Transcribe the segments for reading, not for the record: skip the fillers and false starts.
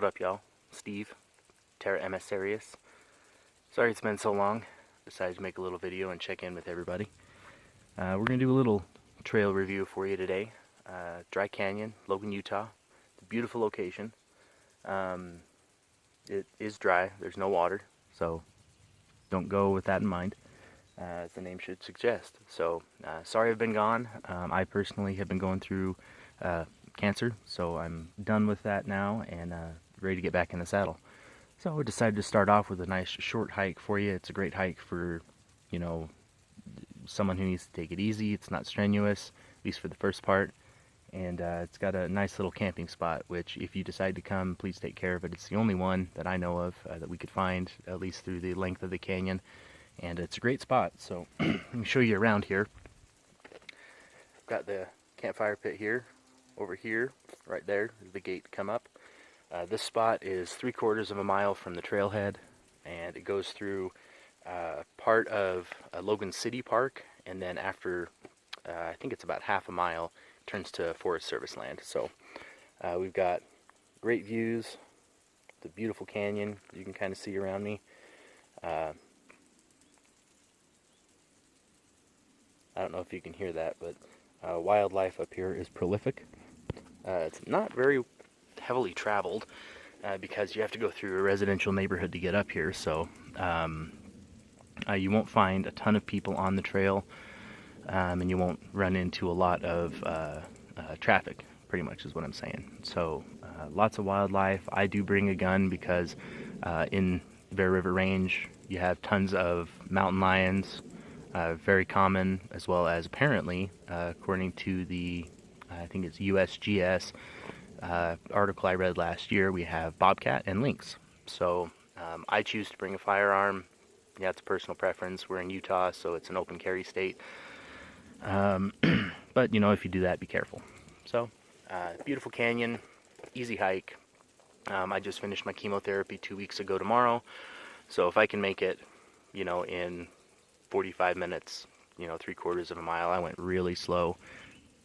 What up, y'all? Steve, Terra Emissarius. Sorry it's been so long. Decided to make a little video and check in with everybody. We're going to do a little trail review for you today. Dry Canyon, Logan, Utah. It's a beautiful location. It is dry. There's no water, so don't go with that in mind, as the name should suggest. So, sorry I've been gone. I personally have been going through cancer, so I'm done with that now and ready to get back in the saddle. So I decided to start off with a nice short hike for you. It's a great hike for, you know, someone who needs to take it easy. It's not strenuous, at least for the first part. And it's got a nice little camping spot, which if you decide to come, please take care of it. It's the only one that I know of that we could find, at least through the length of the canyon. And it's a great spot, so let me show you around here. Got the campfire pit here. Over here, right there, is the gate to come up. This spot is 3/4 of a mile from the trailhead, and it goes through part of Logan City Park, and then after, I think it's about half a mile, it turns to Forest Service land. So we've got great views, the beautiful canyon you can kind of see around me. I don't know if you can hear that, but wildlife up here is prolific. It's not very heavily traveled because you have to go through a residential neighborhood to get up here, so you won't find a ton of people on the trail, and you won't run into a lot of traffic, pretty much is what I'm saying. So lots of wildlife. I do bring a gun because in Bear River Range you have tons of mountain lions, very common, as well as apparently, according to the I think it's USGS article I read last year, we have bobcat and lynx. So I choose to bring a firearm. Yeah, it's a personal preference. We're in Utah, so it's an open carry state. But, you know, if you do that, be careful. So, beautiful canyon, easy hike. I just finished my chemotherapy 2 weeks ago tomorrow. So if I can make it, you know, in 45 minutes, you know, 3/4 of a mile, I went really slow.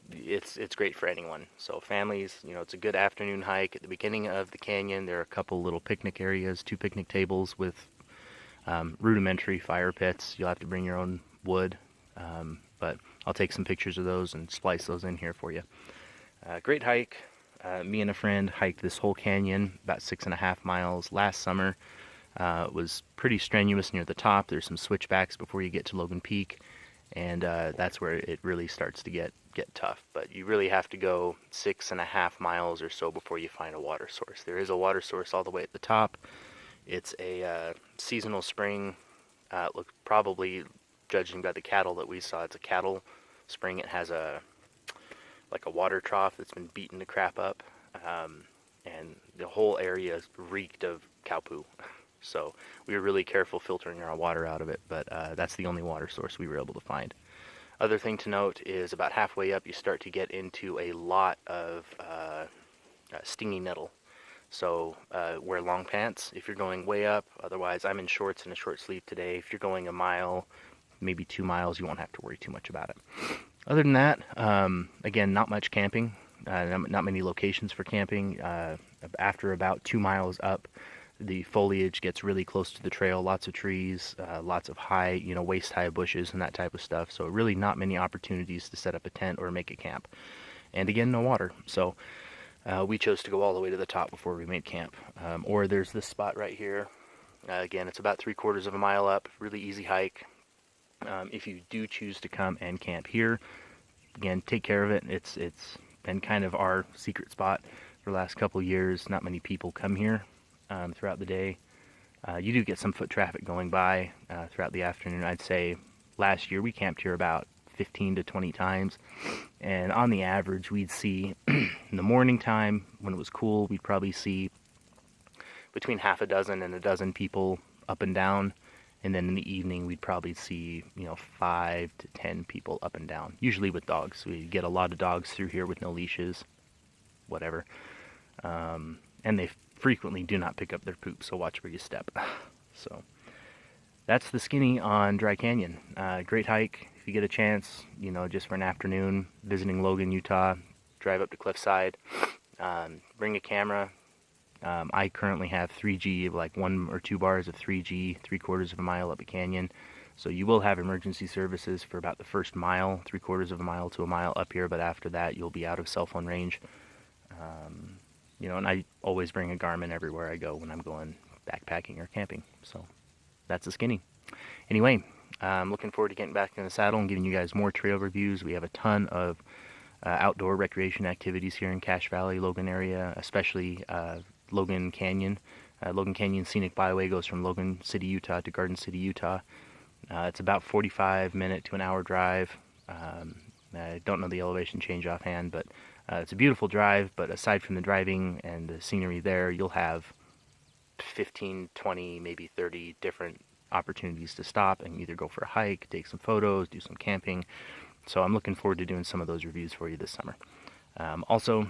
It's great for anyone. So families, you know, it's a good afternoon hike. At the beginning of the canyon, there are a couple little picnic areas, 2 picnic tables with rudimentary fire pits. You'll have to bring your own wood, but I'll take some pictures of those and splice those in here for you. Great hike. Me and a friend hiked this whole canyon, about 6.5 miles last summer. It was pretty strenuous near the top. There's some switchbacks before you get to Logan Peak, and that's where it really starts to get tough. But you really have to go 6.5 miles or so before you find a water source. There is a water source all the way at the top. It's a seasonal spring. Look, probably judging by the cattle that we saw, it's a cattle spring. It has like a water trough that's been beaten to crap up, and the whole area is reeked of cow poo. So we were really careful filtering our water out of it, but that's the only water source we were able to find. Other thing to note is about halfway up you start to get into a lot of stingy nettle. So wear long pants if you're going way up. Otherwise, I'm in shorts and a short sleeve today. If you're going a mile, maybe 2 miles, you won't have to worry too much about it. Other than that, again, not much camping, not many locations for camping. After about 2 miles up, the foliage gets really close to the trail, lots of trees, lots of high, you know, waist-high bushes and that type of stuff. So really not many opportunities to set up a tent or make a camp. And again, no water. So we chose to go all the way to the top before we made camp. Or there's this spot right here. Again, it's about 3/4 of a mile up, really easy hike. If you do choose to come and camp here, again, take care of it. It's been kind of our secret spot for the last couple years. Not many people come here throughout the day. You do get some foot traffic going by throughout the afternoon. I'd say last year we camped here about 15 to 20 times, and on the average we'd see in the morning time when it was cool, we'd probably see between half a dozen and a dozen people up and down, and then in the evening we'd probably see, you know, 5 to 10 people up and down, usually with dogs. We get a lot of dogs through here with no leashes, whatever, and they frequently do not pick up their poop, so watch where you step. So that's the skinny on Dry Canyon. Great hike if you get a chance, you know, just for an afternoon visiting Logan, Utah. Drive up to Cliffside, bring a camera, I currently have 3G, like 1 or 2 bars of 3G, 3/4 of a mile up a canyon. So you will have emergency services for about the first mile, 3/4 of a mile to a mile up here, but after that you'll be out of cell phone range. You know, and I always bring a Garmin everywhere I go when I'm going backpacking or camping. So that's a skinny. Anyway, I'm looking forward to getting back in the saddle and giving you guys more trail reviews. We have a ton of outdoor recreation activities here in Cache Valley, Logan area, especially Logan Canyon. Logan Canyon Scenic Byway goes from Logan City, Utah to Garden City, Utah. It's about 45-minute to an hour drive. I don't know the elevation change offhand, but it's a beautiful drive. But aside from the driving and the scenery there, you'll have 15, 20, maybe 30 different opportunities to stop and either go for a hike, take some photos, do some camping. So I'm looking forward to doing some of those reviews for you this summer. Also,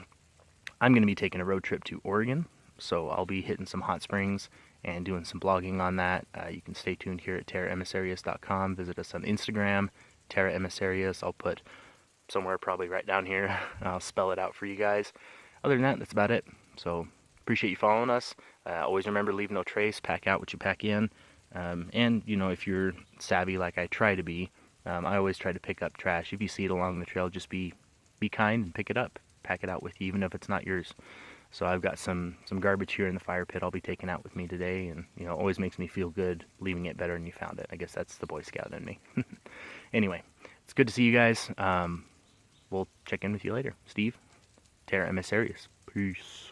I'm going to be taking a road trip to Oregon, so I'll be hitting some hot springs and doing some blogging on that. You can stay tuned here at terraemissarius.com. Visit us on Instagram, Terra Emissarius. I'll put somewhere probably right down here. I'll spell it out for you guys. Other than that, that's about it. So appreciate you following us. Always remember, leave no trace. Pack out what you pack in. And, you know, if you're savvy like I try to be, I always try to pick up trash. If you see it along the trail, just be kind and pick it up. Pack it out with you, even if it's not yours. So I've got some garbage here in the fire pit I'll be taking out with me today, and you know, it always makes me feel good leaving it better than you found it. I guess that's the Boy Scout in me. Anyway, it's good to see you guys. We'll check in with you later. Steve, Terra Emissarius. Peace.